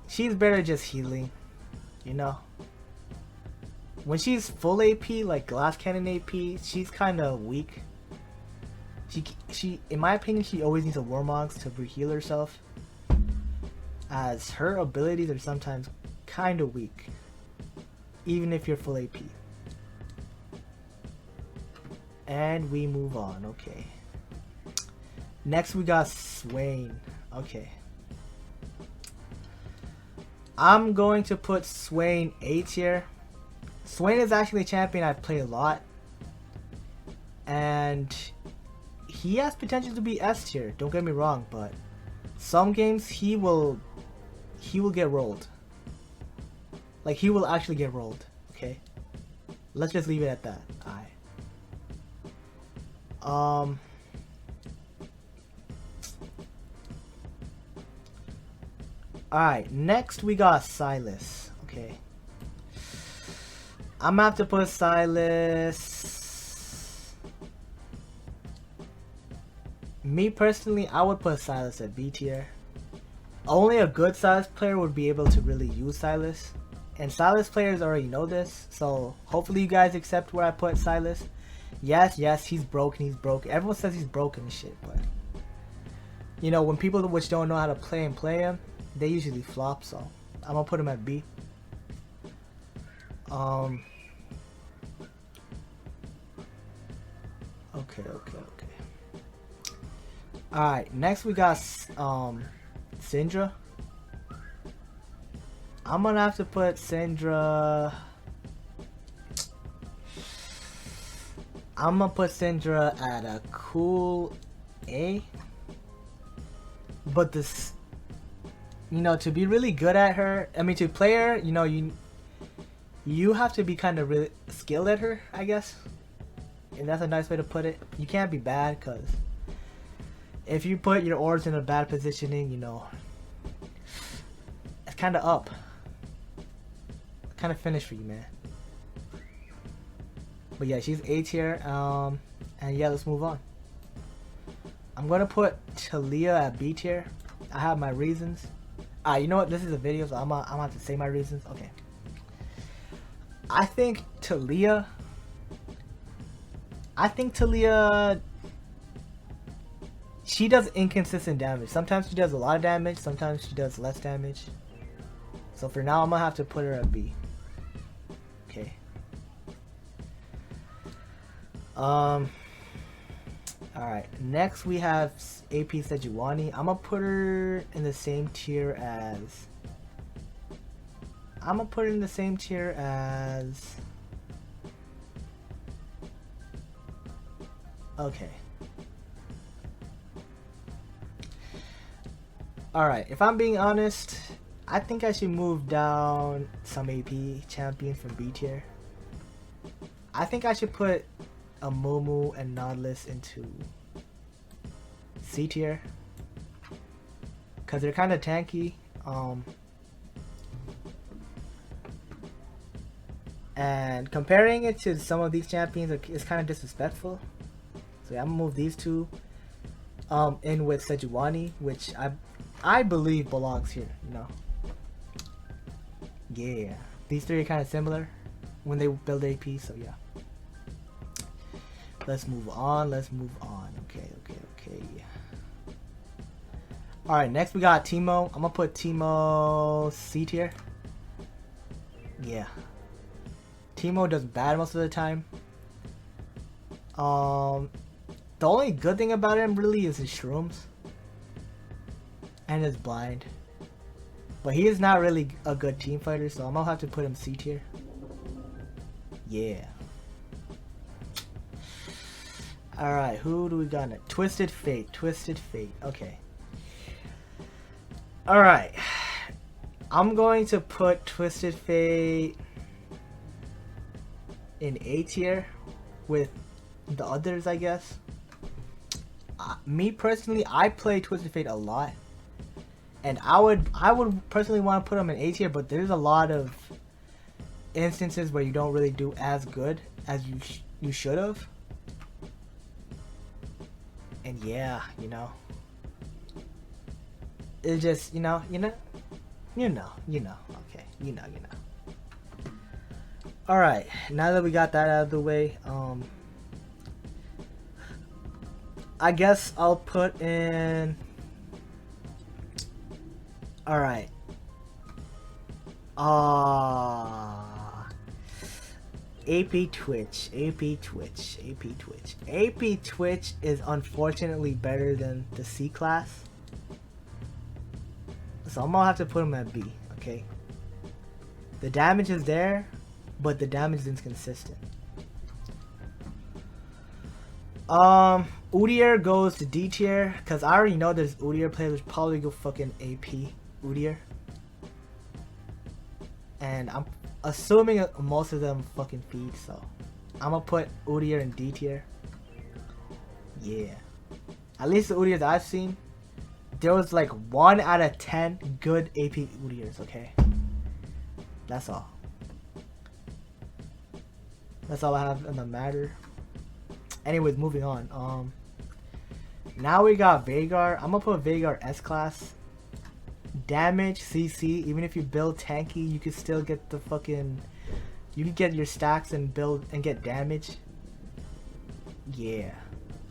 She's better just healing, you know. When she's full AP, like Glass Cannon AP, she's kind of weak. She, in my opinion, she always needs a Warmogs to heal herself, as her abilities are sometimes kind of weak, even if you're full AP. And we move on. Okay. Next we got Swain. Okay. I'm going to put Swain A tier. Swain is actually a champion I play a lot, and he has potential to be S tier. Don't get me wrong, but some games he will get rolled. Like, he will actually get rolled. Okay, let's just leave it at that. Alright. Alright, next we got Silas. Okay. I'm gonna have to put Silas. Me personally, I would put Silas at B tier. Only a good Silas player would be able to really use Silas. And Silas players already know this, so hopefully you guys accept where I put Silas. Yes, he's broken, Everyone says he's broken and shit, but you know, when people which don't know how to play him, they usually flop, so I'm gonna put him at B. Okay. Alright, next we got Syndra. I'm gonna have to put Syndra. I'm gonna put Syndra at a cool A. But this, you know, to be really good at her, I mean, to play her, you know, you have to be kind of really skilled at her, I guess. And that's a nice way to put it. You can't be bad, because if you put your orbs in a bad positioning, you know, it's kind of up. Kind of finished for you, man. But yeah, she's A tier. And yeah, let's move on. I'm gonna put Talia at B tier. I have my reasons. You know what? This is a video, so I'm gonna have to say my reasons. Okay. I think Talia, she does inconsistent damage. Sometimes she does a lot of damage, sometimes she does less damage. So for now, I'm gonna have to put her at B. Okay. Alright, next we have AP Sejuani. I'm gonna put her in the same tier as... Okay. Alright, if I'm being honest, I think I should move down some AP champion from B tier. I think I should put a Momo and Nautilus into C tier, because they're kind of tanky. And comparing it to some of these champions is kind of disrespectful. So yeah, I'm gonna move these two in with Sejuani, which I believe belongs here, you know. Yeah, these three are kind of similar when they build AP, so yeah. Let's move on. Okay. Alright, next we got Teemo. I'm gonna put Teemo C tier. Yeah. Teemo does bad most of the time. The only good thing about him really is his shrooms. And his blind. But he is not really a good team fighter, so I'm gonna have to put him C tier. Yeah. Alright, who do we got next? Twisted Fate. Twisted Fate. Okay. Alright. I'm going to put Twisted Fate in A tier with the others, I guess. Me personally, I play Twisted Fate a lot. And I would personally want to put him in A tier, but there's a lot of instances where you don't really do as good as you should have. And yeah, you know, it's just you know. Okay, you know. All right, now that we got that out of the way, I guess I'll put in. All right. AP Twitch is unfortunately better than the C class. So I'm gonna have to put him at B, okay? The damage is there, but the damage is inconsistent. Udyr goes to D tier, because I already know there's Udyr players which probably go fucking AP Udyr. And I'm assuming most of them fucking feed, so I'm gonna put Udyr in D tier. Yeah. At least the Udyrs I've seen, there was like 1 out of 10 good AP Udyrs, okay? That's all. That's all I have in the matter. Anyways, moving on. Now we got Veigar. I'm gonna put Veigar S class. Damage, CC. Even if you build tanky, you can still get the fucking. You can get your stacks and build and get damage. Yeah,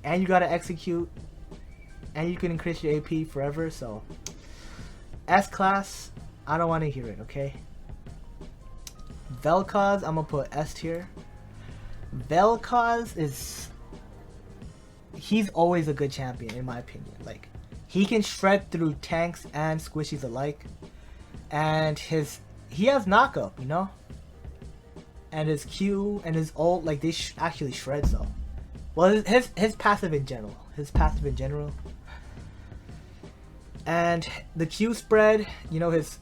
and you gotta execute, and you can increase your AP forever. So S class, I don't want to hear it. Okay. Vel'Koz, I'm gonna put S tier. Vel'Koz is. He's always a good champion in my opinion. Like, he can shred through tanks and squishies alike, and he has knockup, you know, and his Q and his ult, like they actually shred. So, well, his passive in general, and the Q spread, you know, his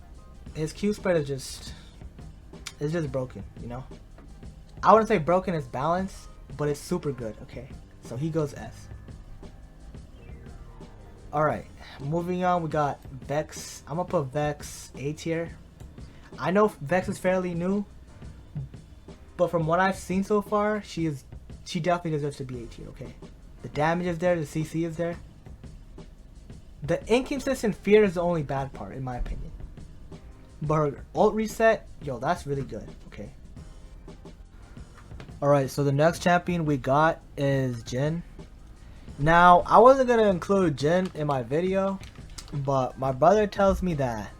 Q spread is just broken, you know. I wouldn't say broken, it's balanced, but it's super good. Okay, so he goes S. Alright, moving on, we got Vex. I'm gonna put Vex A tier. I know Vex is fairly new, but from what I've seen so far, she definitely deserves to be A tier, okay? The damage is there, the CC is there. The inconsistent fear is the only bad part, in my opinion. But her ult reset, yo, that's really good, okay? Alright, so the next champion we got is Jhin. Now, I wasn't going to include Jhin in my video, but my brother tells me that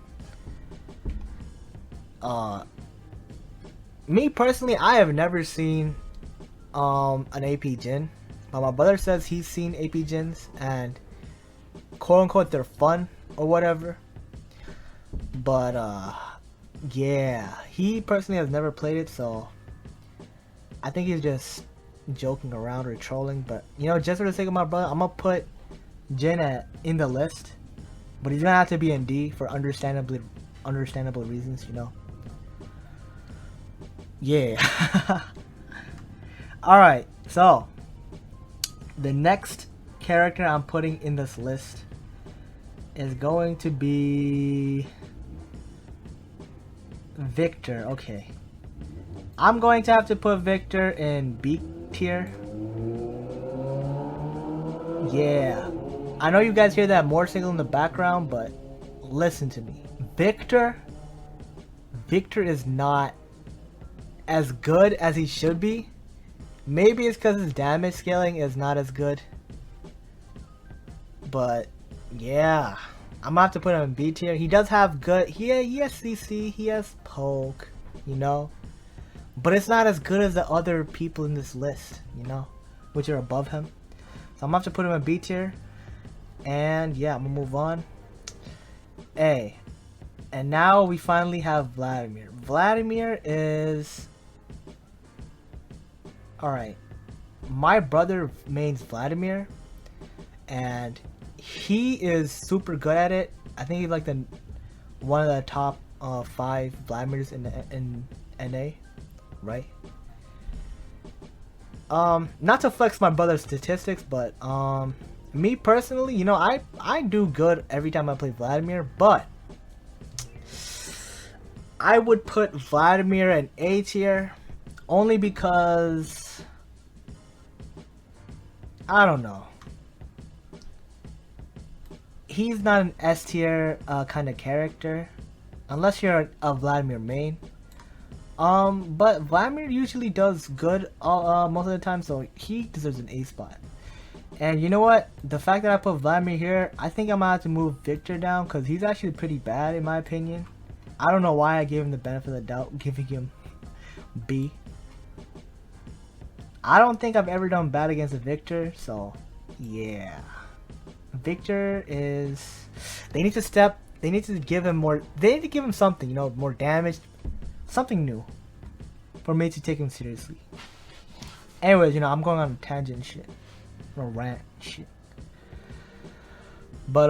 me personally, I have never seen an AP Jhin, but my brother says he's seen AP Jhins and quote unquote they're fun or whatever. But yeah, he personally has never played it, so I think he's just joking around or trolling. But you know, just for the sake of my brother, I'm gonna put Jhin in the list, but he's gonna have to be in D for understandable reasons, you know. Yeah. Alright, so the next character I'm putting in this list is going to be Victor. Okay, I'm going to have to put Victor in B tier. Yeah, I know you guys hear that more signal in the background, but listen to me. Victor is not as good as he should be. Maybe it's because his damage scaling is not as good, but yeah, I'm gonna have to put him in B tier. He does have good, he has CC, he has poke, you know, but it's not as good as the other people in this list, you know, which are above him. So I'm gonna have to put him in B tier. And yeah, I'm gonna move on. And now we finally have Vladimir. Vladimir is... Alright. My brother mains Vladimir. And he is super good at it. I think he's like the one of the top 5 Vladimirs in NA. Right? Not to flex my brother's statistics, but me personally, you know, I do good every time I play Vladimir, but I would put Vladimir in A tier only because I don't know. He's not an S tier kind of character unless you're a Vladimir main. But Vladimir usually does good most of the time, so he deserves an A spot. And you know what? The fact that I put Vladimir here, I think I might have to move Victor down because he's actually pretty bad in my opinion. I don't know why I gave him the benefit of the doubt, giving him B. I don't think I've ever done bad against a Victor, so yeah. Victor is... They need to give him more... They need to give him something, you know, more damage. Something new. For me to take him seriously. Anyways, you know, I'm going on a tangent shit. Or rant shit. But,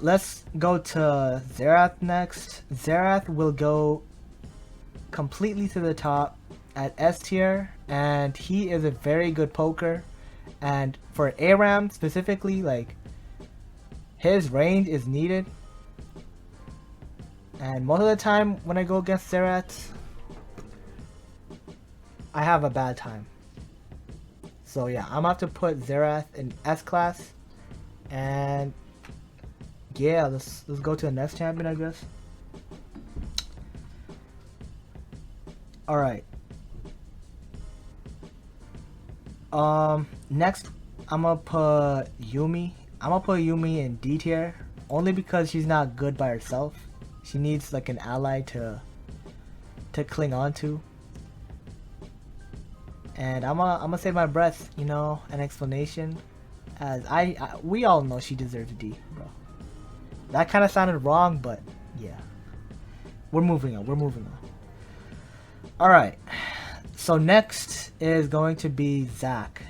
let's go to Xerath next. Xerath will go completely to the top at S tier. And he is a very good poker. And for ARAM specifically, like, his range is needed. And most of the time when I go against Xerath, I have a bad time. So yeah, I'm gonna have to put Xerath in S class. And yeah, let's go to the next champion, I guess. Alright. Next I'm gonna put Yuumi. I'm gonna put Yuumi in D tier only because she's not good by herself. She needs like an ally to cling on to. And I'm gonna save my breath, you know, an explanation, as we all know she deserves a D, bro. That kind of sounded wrong, but yeah. We're moving on. All right. So next is going to be Zac.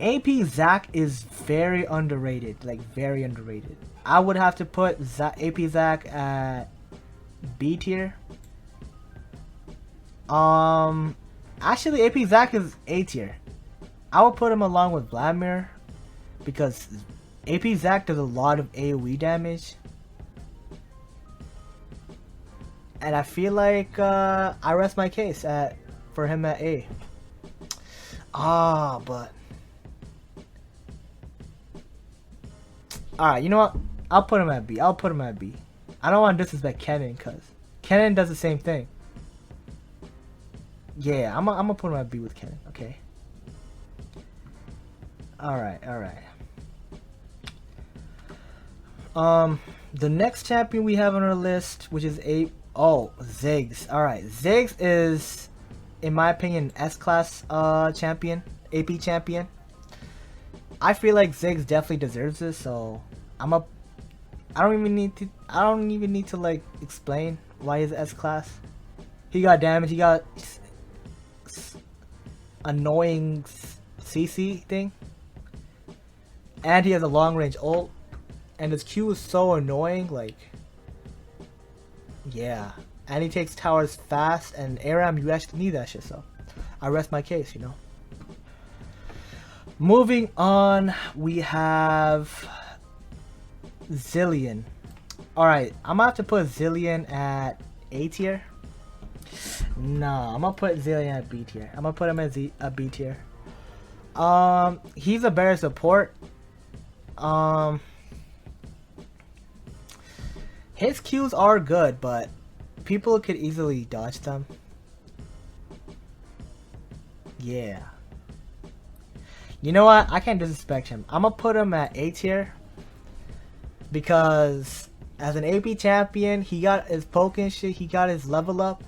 AP Zac is very underrated, like very underrated. I would have to put AP Zac at B tier. Actually, AP Zac is A tier. I would put him along with Vladimir because AP Zac does a lot of AoE damage. And I feel like I rest my case for him at A. But alright, you know what? I'll put him at B. I don't want to disrespect Kennen because Kennen does the same thing. Yeah, I'm gonna put him at B with Kennen, okay? Alright. The next champion we have on our list, which is Ziggs. Alright, Ziggs is, in my opinion, S-class champion, AP champion. I feel like Ziggs definitely deserves this, so I don't even need to like explain why he's S-class. He got damage, he got annoying CC thing, and he has a long range ult, and his Q is so annoying, like, yeah. And he takes towers fast, and ARAM, you actually need that shit, so I rest my case, you know. Moving on, we have Zilean. Alright, I'm gonna have to put Zilean at A tier. No, I'm gonna put Zilean at B tier. I'm gonna put him at B tier. He's a better support. His Qs are good, but people could easily dodge them. Yeah. You know what? I can't disrespect him. I'm gonna put him at A tier because as an AP champion, he got his poke and shit. He got his level up.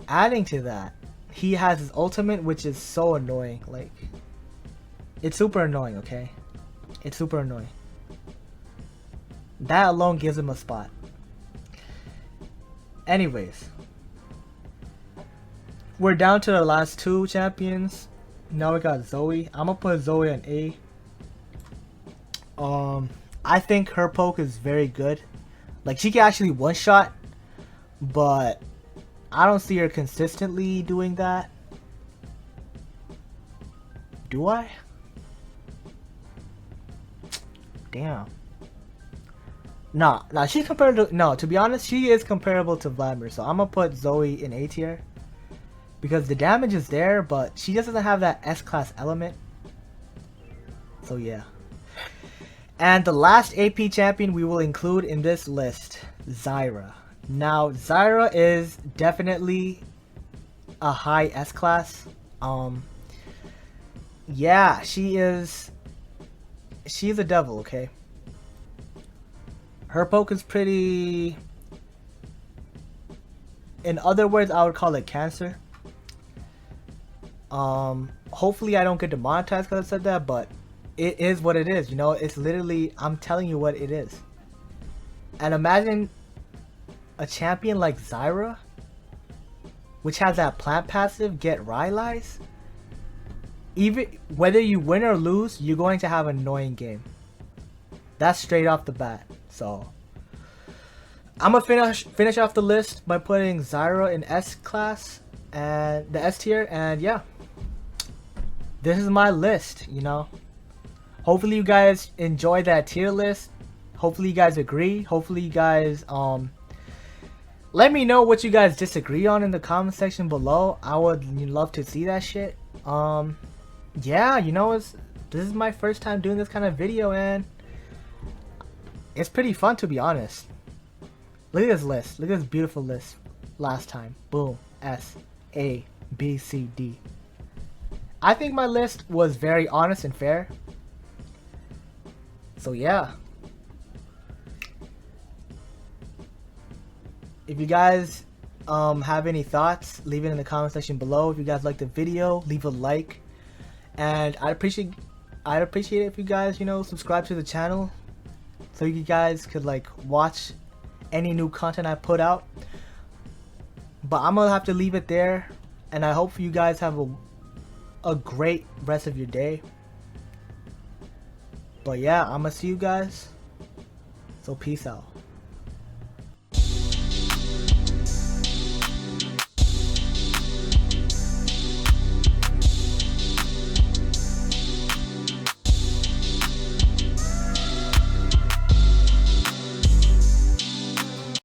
Adding to that, he has his ultimate, which is so annoying. Like, it's super annoying, okay? It's super annoying. That alone gives him a spot. Anyways, we're down to the last two champions. Now we got Zoe. I'm gonna put Zoe on A. I think her poke is very good. Like, she can actually one shot, but I don't see her consistently doing that. Do I? Damn. Nah, she's comparable to, no, to be honest, she is comparable to Vladimir, so I'm gonna put Zoe in A tier. Because the damage is there, but she just doesn't have that S-class element. So yeah. And the last AP champion we will include in this list, Zyra. Now, Zyra is definitely a high S-class. Yeah, she's a devil, okay? Her poke is pretty... In other words, I would call it cancer. Hopefully I don't get demonetized because I said that, but it is what it is, you know? It's literally, I'm telling you what it is. And imagine a champion like Zyra, which has that plant passive, get Rylai's. Even whether you win or lose, you're going to have an annoying game. That's straight off the bat. So I'm gonna finish off the list by putting Zyra in S class and the S tier, and yeah, this is my list, you know. Hopefully you guys enjoy that tier list. Hopefully you guys agree. Hopefully you guys let me know what you guys disagree on in the comment section below. I would love to see that shit. Yeah, you know, this is my first time doing this kind of video, and it's pretty fun, to be honest. Look at this list. Look at this beautiful list. Last time, boom, S, A, B, C, D. I think my list was very honest and fair. So yeah. If you guys have any thoughts, leave it in the comment section below. If you guys like the video, leave a like. And I'd appreciate it if you guys, you know, subscribe to the channel, so you guys could like watch any new content I put out. But I'm gonna have to leave it there, and I hope you guys have a great rest of your day. But yeah, I'm gonna see you guys. So peace out.